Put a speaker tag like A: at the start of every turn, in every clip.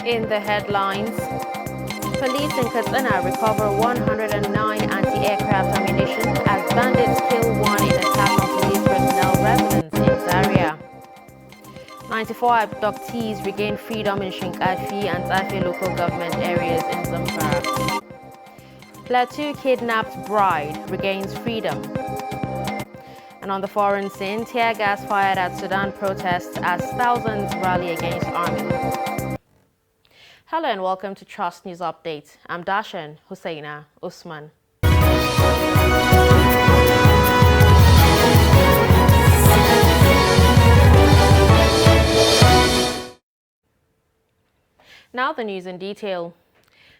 A: In the headlines, police in Katsina recover 109 anti-aircraft ammunition as bandits kill one in attack on police personnel residence in Zaria. 94 abductees regain freedom in Shinkafi and Zafi local government areas in Zamfara. Plateau kidnapped bride regains freedom. And on the foreign scene, tear gas fired at Sudan protests as thousands rally against army. Hello and welcome to Trust News Update. I'm Dashan Husseina Usman. Now the news in detail.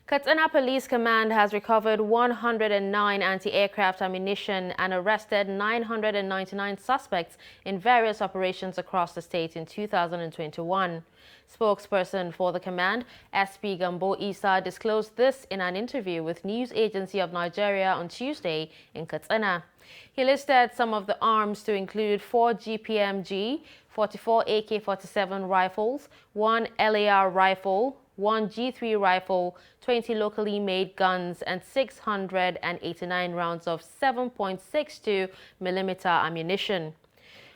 A: Katsina Police Command has recovered 109 anti-aircraft ammunition and arrested 999 suspects in various operations across the state in 2021. Spokesperson for the command, SP Gambo Isa, disclosed this in an interview with News Agency of Nigeria on Tuesday in Katsina. He listed some of the arms to include 4 GPMG, 44 AK-47 rifles, 1 LAR rifle, 1 G3 rifle, 20 locally made guns, and 689 rounds of 7.62 millimeter ammunition.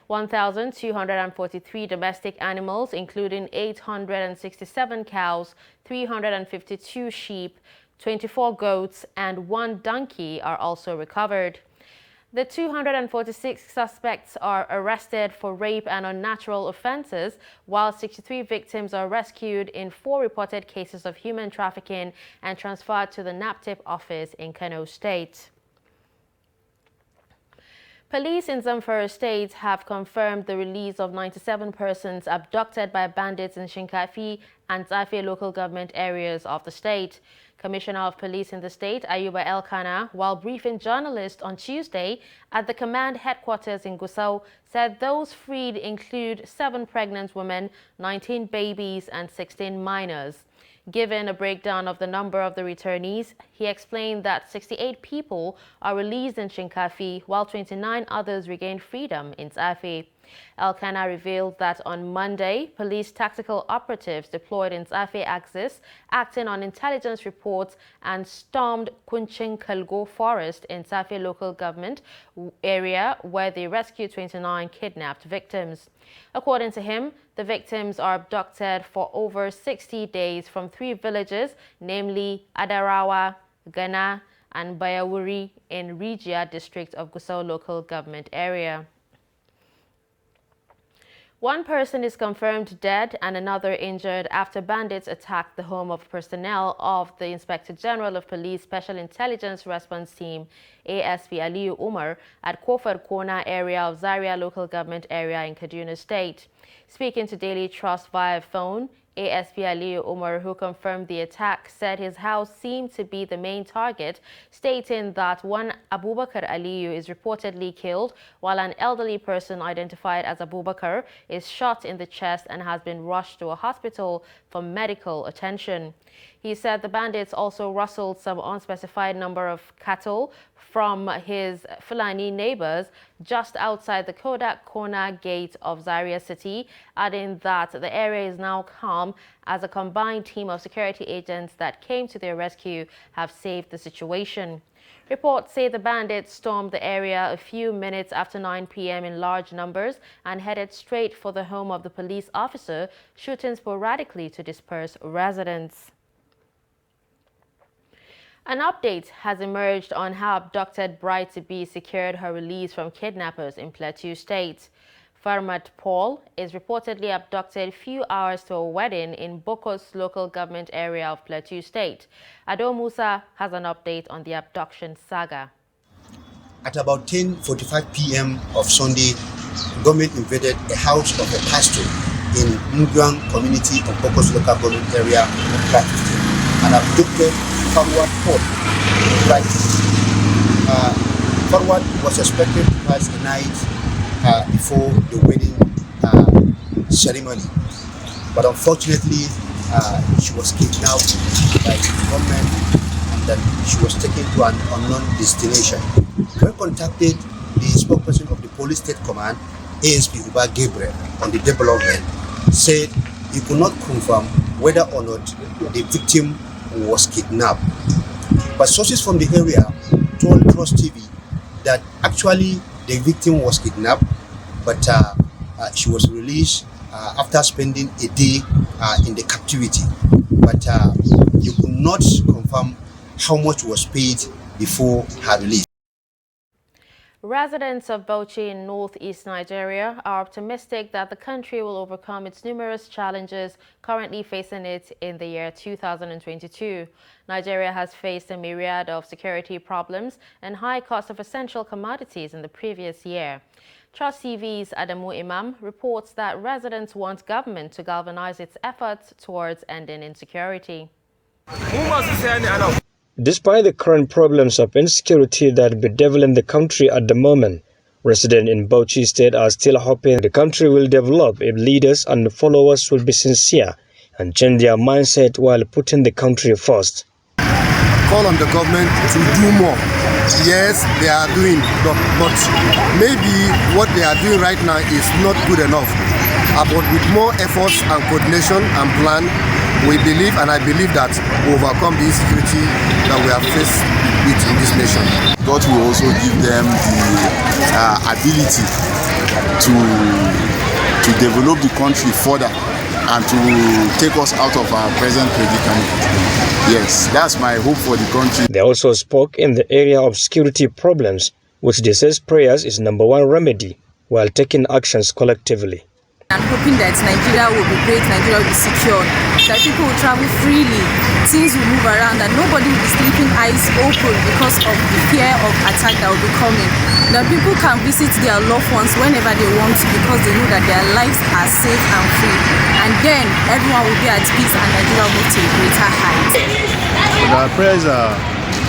A: 1,243 domestic animals, including 867 cows, 352 sheep, 24 goats, and 1 donkey are also recovered. The 246 suspects are arrested for rape and unnatural offenses, while 63 victims are rescued in 4 reported cases of human trafficking and transferred to the NAPTIP office in Kano State. Police in Zamfara State have confirmed the release of 97 persons abducted by bandits in Shinkafi and Zafi local government areas of the state. Commissioner of Police in the state, Ayuba Elkanah, while briefing journalists on Tuesday at the command headquarters in Gusau, said those freed include 7 pregnant women, 19 babies, and 16 minors. Given a breakdown of the number of the returnees, he explained that 68 people are released in Shinkafi, while 29 others regained freedom in Zafi. Elkanah revealed that on Monday, police tactical operatives deployed in Zafi axis, acting on intelligence reports, and stormed Kunching Kalgo Forest in Zafi local government area, where they rescued 29 kidnapped victims. According to him, the victims are abducted for over 60 days from 3 villages, namely Adarawa, Ghana, and Bayawuri in Rigia district of Gusau local government area. 1 person is confirmed dead and another injured after bandits attacked the home of personnel of the Inspector General of Police Special Intelligence Response Team, ASP Aliyu Umar, at Kofar Kona area of Zaria local government area in Kaduna State. Speaking to Daily Trust via phone, ASP Aliyu Umar, who confirmed the attack, said his house seemed to be the main target, stating that one Abubakar Aliyu is reportedly killed, while an elderly person identified as Abubakar is shot in the chest and has been rushed to a hospital for medical attention. He said the bandits also rustled some unspecified number of cattle from his Fulani neighbors just outside the Kodak Corner gate of Zaria City, adding that the area is now calm as a combined team of security agents that came to their rescue have saved the situation. Reports say the bandits stormed the area a few minutes after 9 p.m. in large numbers and headed straight for the home of the police officer, shooting sporadically to disperse residents. An update has emerged on how abducted bride-to-be secured her release from kidnappers in Plateau State. Farmat Paul is reportedly abducted few hours to a wedding in Bokos local government area of Plateau State. Ado Musa has an update on the abduction saga.
B: At about 10:45 p.m. of Sunday, government invaded a house of a pastor in Mugwang community of Bokos local government area of Plateau State and abducted Farmat Paul. Farmat was expected to pass the night before the wedding ceremony, but unfortunately she was kidnapped by the government and then she was taken to an unknown destination. When contacted the spokesperson of the police state command, ASP Uba Gabriel, on the development, said he could not confirm whether or not the victim was kidnapped. But sources from the area told Trust TV that actually the victim was kidnapped, but she was released after spending a day in the captivity. But you could not confirm how much was paid before her release.
A: Residents of Bauchi in northeast Nigeria are optimistic that the country will overcome its numerous challenges currently facing it in the year 2022. Nigeria has faced a myriad of security problems and high cost of essential commodities in the previous year. Trust TV's Adamu Imam reports that residents want government to galvanize its efforts towards ending insecurity.
C: Despite the current problems of insecurity that bedeviling the country at the moment, residents in Bauchi State are still hoping the country will develop if leaders and followers will be sincere and change their mindset while putting the country first.
D: Call on the government to do more. Yes, they are doing, but maybe what they are doing right now is not good enough. But with more efforts and coordination and plan, we believe, and I believe that we overcome the insecurity that we have faced with in this nation.
E: God will also give them the ability to develop the country further and to take us out of our present predicament. Yes, that's my hope for the country.
C: They also spoke in the area of security problems, which they says prayers is #1 remedy, while taking actions collectively.
F: I'm hoping that Nigeria will be great, Nigeria will be secure, that people will travel freely, things will move around, that nobody will be sleeping eyes open because of the fear of attack that will be coming. That people can visit their loved ones whenever they want to because they know that their lives are safe and free. And then everyone will be at peace and Nigeria will move to a greater height.
G: And our prayers are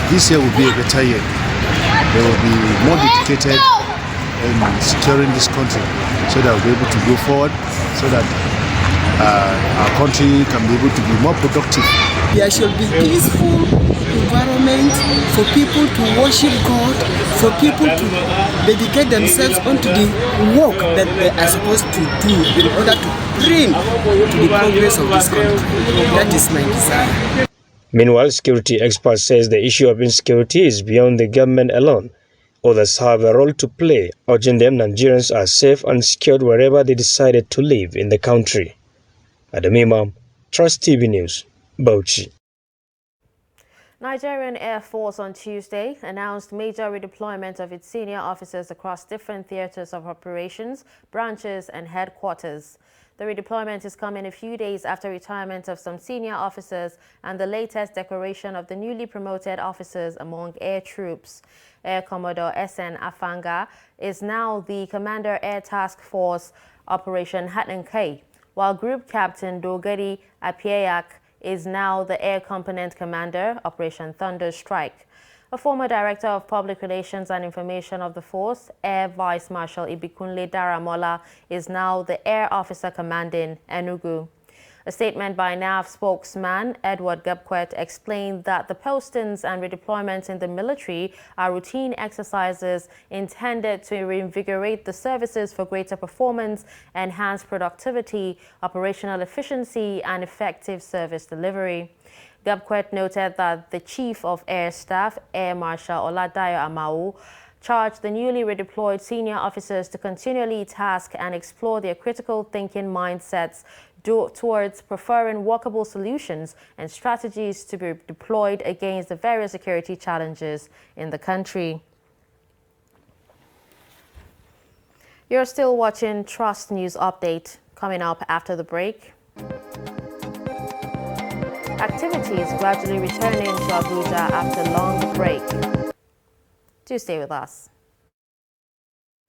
G: this year will be a better year. They will be more dedicated in securing this country so that we'll be able to go forward, so that our country can be able to be more productive.
H: There should be peaceful environment for people to worship God, for people to dedicate themselves onto the work that they are supposed to do in order to bring to the progress of this country. That is my desire.
C: Meanwhile, security experts says the issue of insecurity is beyond the government alone. Others have a role to play, urging them Nigerians are safe and secured wherever they decided to live in the country. Adam Imam, Trust TV News, Bauchi.
A: Nigerian Air Force on Tuesday announced major redeployment of its senior officers across different theaters of operations, branches and headquarters. The redeployment is coming a few days after retirement of some senior officers and the latest decoration of the newly promoted officers among air troops. Air Commodore SN Afanga is now the Commander Air Task Force Operation Hatnankai, while Group Captain Dogari Apieyak is now the Air Component Commander, Operation Thunder Strike. A former Director of Public Relations and Information of the Force, Air Vice Marshal Ibikunle Daramola, is now the Air Officer Commanding Enugu. A statement by NAV spokesman Edward Gabquet explained that the postings and redeployments in the military are routine exercises intended to reinvigorate the services for greater performance, enhanced productivity, operational efficiency, and effective service delivery. Gabquet noted that the Chief of Air Staff, Air Marshal Oladayo Amau, charged the newly redeployed senior officers to continually task and explore their critical thinking mindsets towards preferring workable solutions and strategies to be deployed against the various security challenges in the country. You're still watching Trust News Update. Coming up after the break. Activities gradually returning to Abuja after long break. Do stay with us.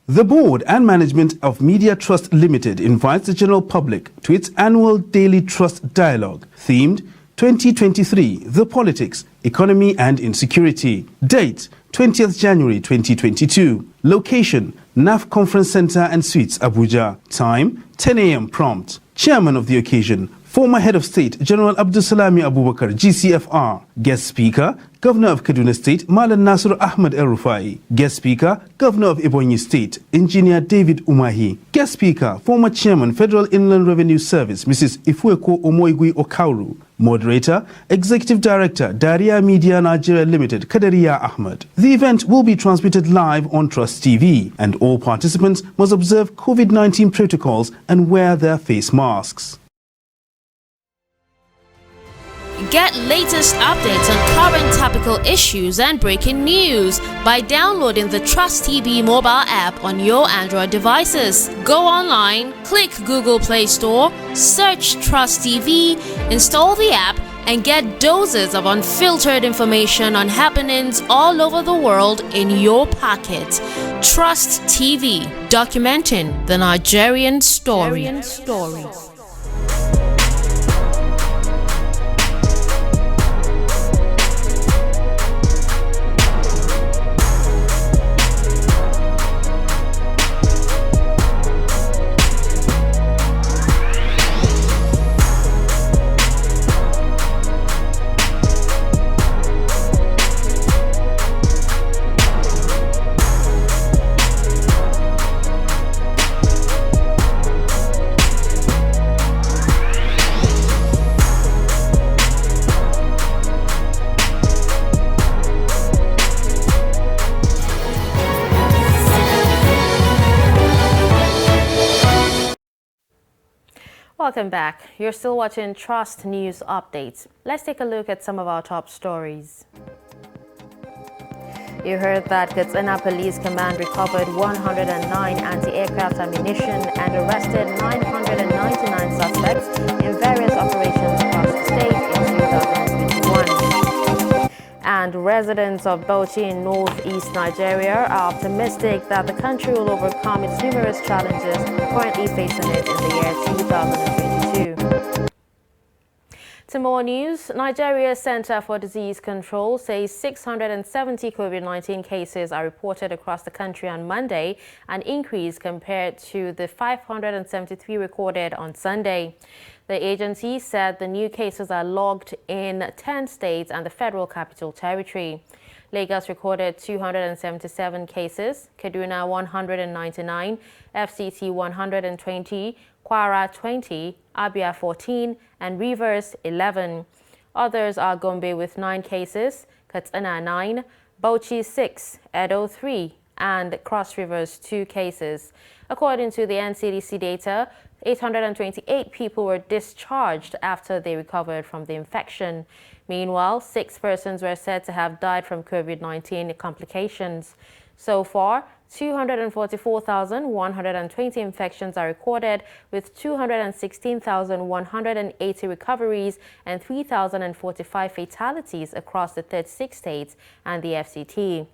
I: The board and management of Media Trust Limited invites the general public to its annual Daily Trust Dialogue, themed 2023, The Politics, Economy and Insecurity. Date, 20th January 2022. Location, NAF Conference Center and Suites, Abuja. Time, 10 a.m. prompt. Chairman of the occasion, former Head of State General Abdulsalami Abubakar, GCFR. Guest Speaker, Governor of Kaduna State Malam Nasir Ahmed El-Rufai. Guest Speaker, Governor of Ebonyi State Engineer David Umahi. Guest Speaker, former Chairman Federal Inland Revenue Service Mrs. Ifueko Omoigui Okauru. Moderator, Executive Director, Daria Media Nigeria Limited, Kadariya Ahmed. The event will be transmitted live on Trust TV, and all participants must observe COVID-19 protocols and wear their face masks.
A: Get latest updates on current topical issues and breaking news by downloading the Trust TV mobile app on your Android devices. Go online, click Google Play Store, search Trust TV, install the app, and get doses of unfiltered information on happenings all over the world in your pocket. Trust TV, documenting the Nigerian story. Welcome back. You're still watching Trust News Updates. Let's take a look at some of our top stories. You heard that Katsina Police Command recovered 109 anti-aircraft ammunition and arrested 999 suspects in various operations across the state in 2021. And residents of Bauchi in northeast Nigeria are optimistic that the country will overcome its numerous challenges currently facing it in the year 2022. To more news, Nigeria's Center for Disease Control says 670 COVID-19 cases are reported across the country on Monday, an increase compared to the 573 recorded on Sunday. The agency said the new cases are logged in 10 states and the Federal Capital Territory. Lagos recorded 277 cases, Kaduna 199, FCT 120, Kwara 20, Abia 14, and Rivers 11. Others are Gombe with 9 cases, Katsina 9, Bauchi 6, Edo 3, and Cross Rivers 2 cases. According to the NCDC data, 828 people were discharged after they recovered from the infection. Meanwhile, 6 persons were said to have died from COVID-19 complications. So far, 244,120 infections are recorded, with 216,180 recoveries and 3,045 fatalities across the 36 states and the FCT.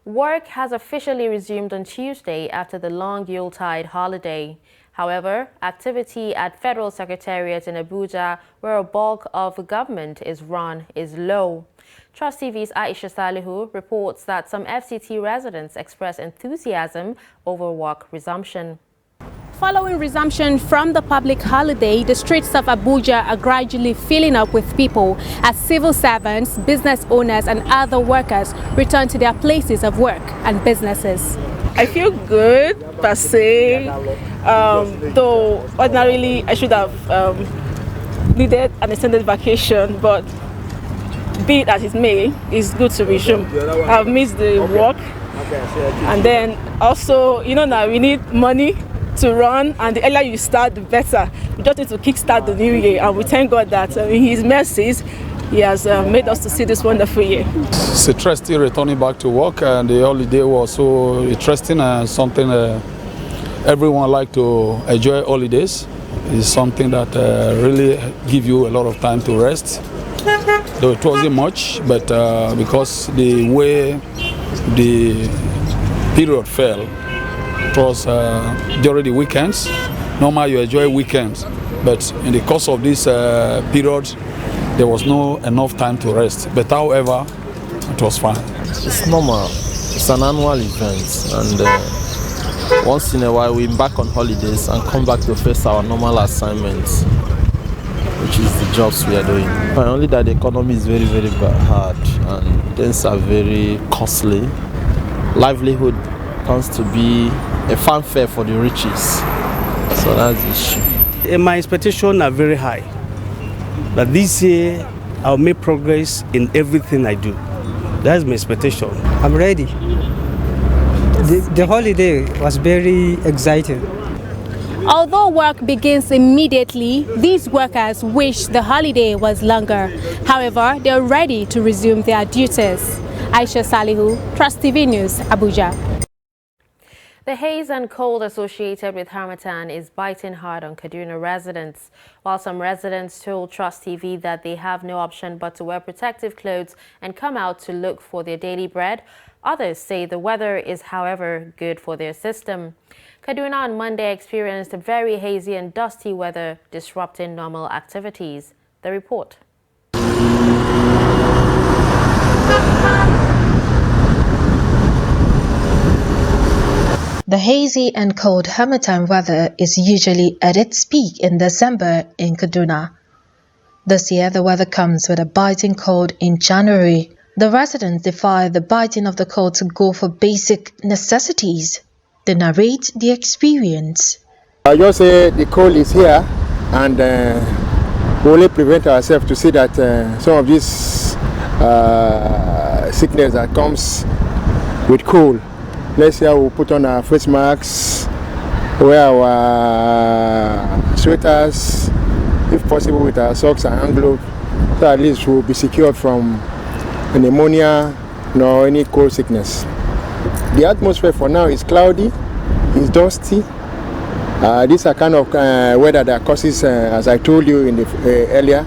A: Work has officially resumed on Tuesday after the long Yuletide holiday. However, activity at Federal Secretariat in Abuja, where a bulk of government is run, is low. Trust TV's Aisha Salihu reports that some FCT residents express enthusiasm over work resumption.
J: Following resumption from the public holiday, the streets of Abuja are gradually filling up with people as civil servants, business owners and other workers return to their places of work and businesses.
K: I feel good per se, though ordinarily I should have needed an extended vacation, but be it as it may, it's good to resume. I've missed the work, and then also, you know, now we need money to run, and the earlier you start, the better. We just need to kickstart the new year, and we thank God that in His mercies, He has made us to see this wonderful year.
L: It's interesting returning back to work, and the holiday was so interesting and something everyone like to enjoy holidays. It's something that really give you a lot of time to rest. Though it wasn't much, but because the way the period fell, it was during the weekends. Normally you enjoy weekends, but in the course of this period, there was no enough time to rest. But however, it was fine.
M: It's normal. It's an annual event, and Once in a while, we embark on holidays and come back to face our normal assignments, which is the jobs we are doing. But only that the economy is very, very hard and things are very costly. Livelihood tends to be a fanfare for the riches. So that's the issue.
N: My expectations are very high. But this year, I'll make progress in everything I do. That's my expectation.
O: I'm ready. The holiday was very exciting.
J: Although work begins immediately, these workers wish the holiday was longer. However, they're ready to resume their duties. Aisha Salihu, Trust TV News, Abuja.
A: The haze and cold associated with Harmattan is biting hard on Kaduna residents. While some residents told Trust TV that they have no option but to wear protective clothes and come out to look for their daily bread, others say the weather is, however, good for their system. Kaduna on Monday experienced very hazy and dusty weather, disrupting normal activities. The report.
P: The hazy and cold Harmattan weather is usually at its peak in December in Kaduna. This year, the weather comes with a biting cold in January. The residents defy the biting of the cold to go for basic necessities. They narrate the experience.
Q: I just say the cold is here, and we only prevent ourselves to see that some of this sickness that comes with cold. Let's say we'll put on our face masks, wear our sweaters, if possible with our socks and hand gloves, so at least we'll be secured from pneumonia nor any cold sickness. The atmosphere for now is cloudy, it's dusty. These are kind of weather that causes, as I told you in the earlier,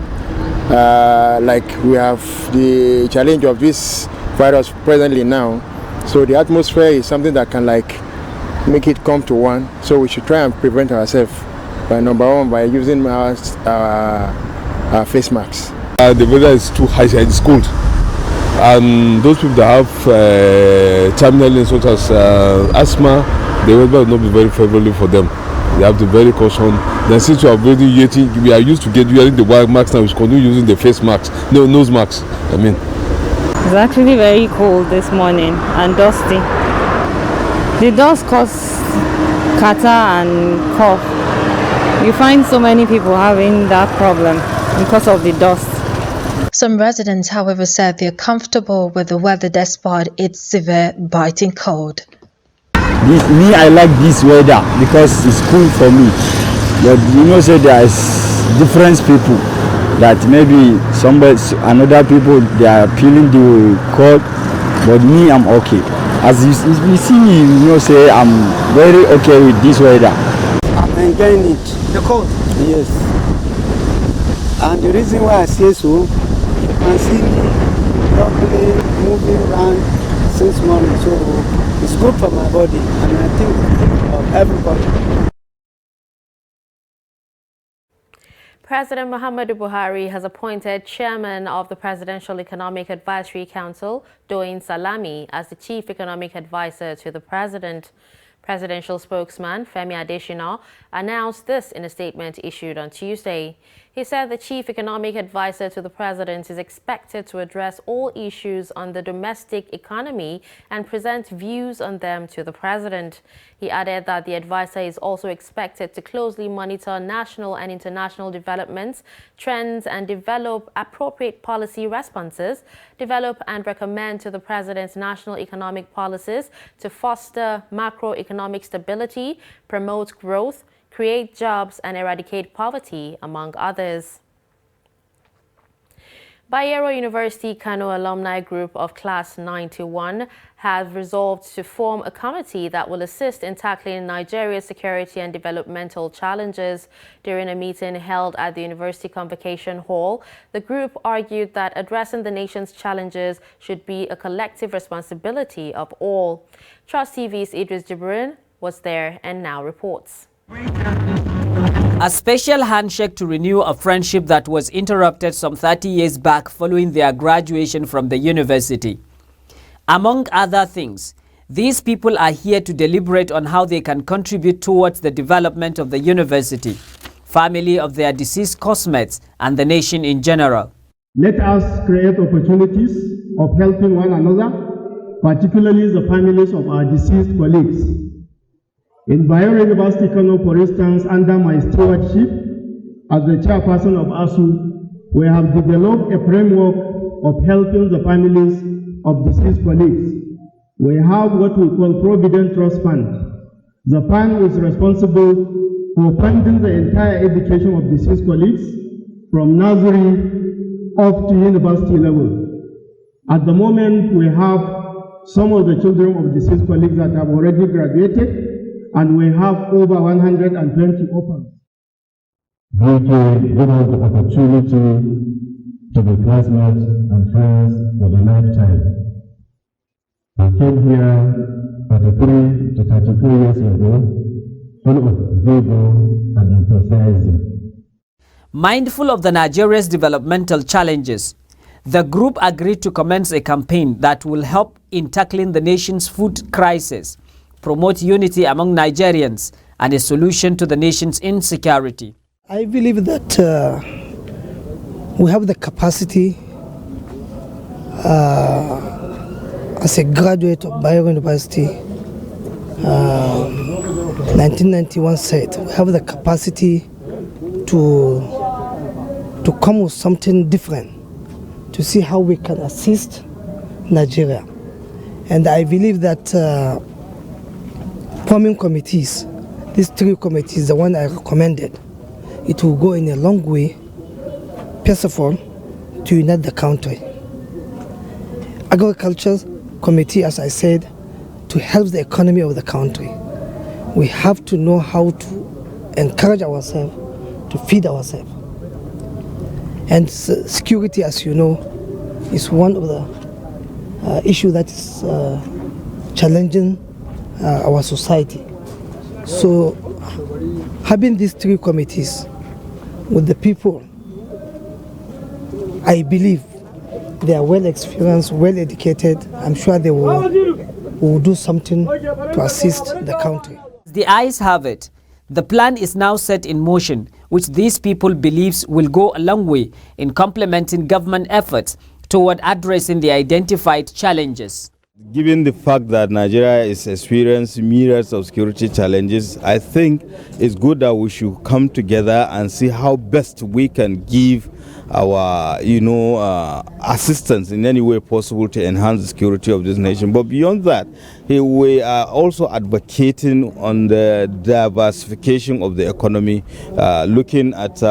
Q: like we have the challenge of this virus presently now. So the atmosphere is something that can like make it come to one. So we should try and prevent ourselves by number one by using our face masks.
R: The weather is too high, it's cold. And those people that have terminal illness such as asthma, the weather will not be very favorable for them. They have to be very cautious. Then since we are used to wearing the white masks now, we should continue using the face masks, no nose masks. I mean.
S: It's actually very cold this morning and dusty. The dust causes catarrh and cough. You find so many people having that problem because of the dust.
P: Some residents, however, said they're comfortable with the weather despite its severe biting cold.
T: Me, I like this weather because it's cool for me. But you know, say there's different people that maybe another people they are feeling the cold, but me, I'm okay. As you see me, you know, say I'm very okay with this weather.
U: I'm enjoying it. The cold? Yes. And the reason why I say so, you can see me probably moving around since morning, so it's good for my body, and I think of everybody.
A: President Muhammadu Buhari has appointed Chairman of the Presidential Economic Advisory Council, Doyin Salami, as the Chief Economic Advisor to the President. Presidential spokesman Femi Adesina announced this in a statement issued on Tuesday. He said the Chief Economic Advisor to the President is expected to address all issues on the domestic economy and present views on them to the President. He added that the advisor is also expected to closely monitor national and international developments, trends, and develop appropriate policy responses, develop and recommend to the President's national economic policies to foster macroeconomic stability, promote growth, create jobs, and eradicate poverty, among others. Bayo University Kano Alumni Group of Class 91 have resolved to form a committee that will assist in tackling Nigeria's security and developmental challenges. During a meeting held at the University Convocation Hall, the group argued that addressing the nation's challenges should be a collective responsibility of all. Trust TV's Idris Jibrin was there and now reports.
V: A special handshake to renew a friendship that was interrupted some 30 years back following their graduation from the university. Among other things, These people are here to deliberate on how they can contribute towards the development of the university, family of their deceased classmates, and the nation in general.
B: Let us create opportunities of helping one another, particularly the families of our deceased colleagues. In Bayo University, Kano, for instance, under my stewardship as the chairperson of ASU, we have developed a framework of helping the families of deceased colleagues. We have what we call Provident Trust Fund. The fund is responsible for funding the entire education of deceased colleagues from nursery up to university level. At the moment, we have some of the children of deceased colleagues that have already graduated, and we have over 120 orphans.
D: Give us the opportunity to be classmates and friends for a lifetime. I came here 33 to 34 years ago, full of vigor and enthusiasm.
V: Mindful of the Nigeria's developmental challenges, the group agreed to commence a campaign that will help in tackling the nation's food crisis, promote unity among Nigerians, and a solution to the nation's insecurity.
H: I believe that we have the capacity as a graduate of Bayo University, 1991 said, we have the capacity to come with something different, to see how we can assist Nigeria. And I believe that forming committees, these three committees, the one I recommended, it will go in a long way, first of all, to unite the country. Agriculture committee, as I said, to help the economy of the country. We have to know how to encourage ourselves, to feed ourselves. And security, as you know, is one of the issues that is challenging our society. So having these three committees with the people, I believe they are well experienced, well educated. I'm sure they will do something to assist the country.
V: The ayes have it. The plan is now set in motion, which these people believe will go a long way in complementing government efforts toward addressing the identified challenges.
W: Given the fact that Nigeria is experiencing myriads of security challenges, I think it's good that we should come together and see how best we can give our, assistance in any way possible to enhance the security of this nation. But beyond that, we are also advocating on the diversification of the economy, looking at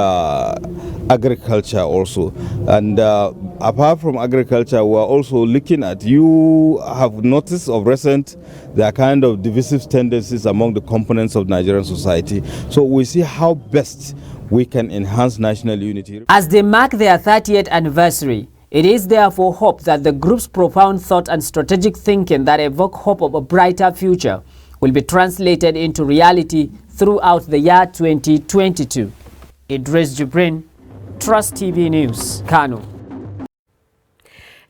W: agriculture also. And apart from agriculture, we are also looking at, you have noticed of recent, there are kind of divisive tendencies among the components of Nigerian society. So we see how best we can enhance national unity.
V: As they mark their 30th anniversary, it is therefore hope that the group's profound thought and strategic thinking that evoke hope of a brighter future will be translated into reality throughout the year 2022. Idris Jibrin, Trust TV News, Kano.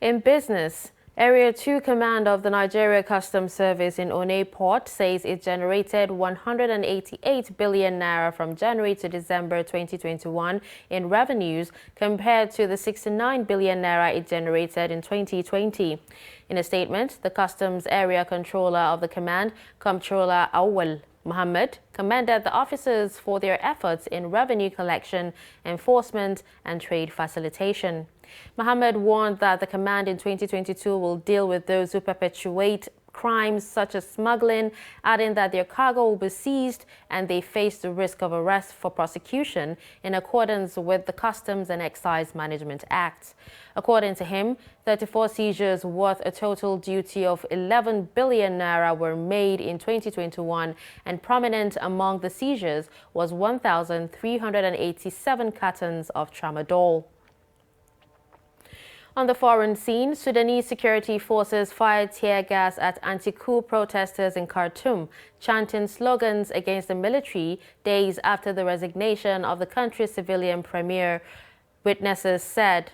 A: In business, Area 2 Command of the Nigeria Customs Service in Onne Port says it generated 188 billion naira from January to December 2021 in revenues compared to the 69 billion naira it generated in 2020. In a statement, the Customs Area Controller of the Command, Comptroller Awal Mohammed, commended the officers for their efforts in revenue collection, enforcement, and trade facilitation. Mohammed warned that the command in 2022 will deal with those who perpetuate crimes such as smuggling, adding that their cargo will be seized and they face the risk of arrest for prosecution in accordance with the Customs and Excise Management Act. According to him, 34 seizures worth a total duty of 11 billion naira were made in 2021, and prominent among the seizures was 1,387 cartons of tramadol. On the foreign scene, Sudanese security forces fired tear gas at anti-coup protesters in Khartoum, chanting slogans against the military days after the resignation of the country's civilian premier, witnesses said.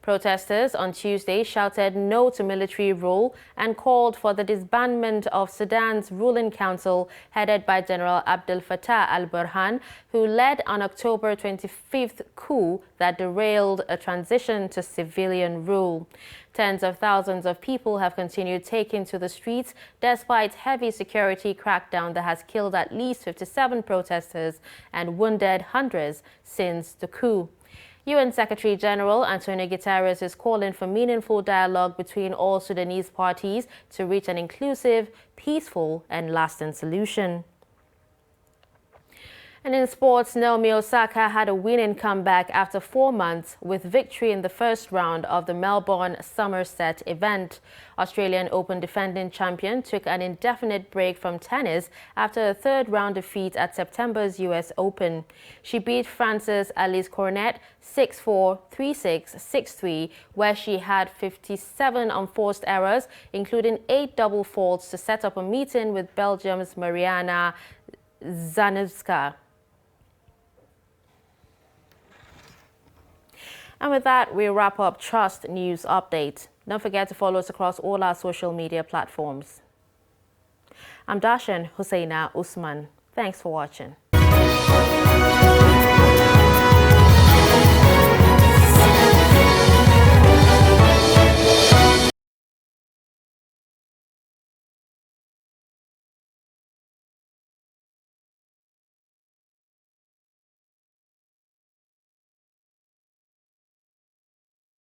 A: Protesters on Tuesday shouted no to military rule and called for the disbandment of Sudan's ruling council headed by General Abdel Fattah al-Burhan, who led an October 25th coup that derailed a transition to civilian rule. Tens of thousands of people have continued taking to the streets despite heavy security crackdown that has killed at least 57 protesters and wounded hundreds since the coup. UN Secretary General Antonio Guterres is calling for meaningful dialogue between all Sudanese parties to reach an inclusive, peaceful and lasting solution. And in sports, Naomi Osaka had a winning comeback after 4 months with victory in the first round of the Melbourne Somerset event. Australian Open defending champion took an indefinite break from tennis after a third-round defeat at September's US Open. She beat France's Alice Cornet 6-4, 3-6, 6-3, where she had 57 unforced errors, including 8 double faults to set up a meeting with Belgium's Mariana Zanevska. And with that, we wrap up Trust News Update. Don't forget to follow us across all our social media platforms. I'm Dashan Husseina Usman. Thanks for watching.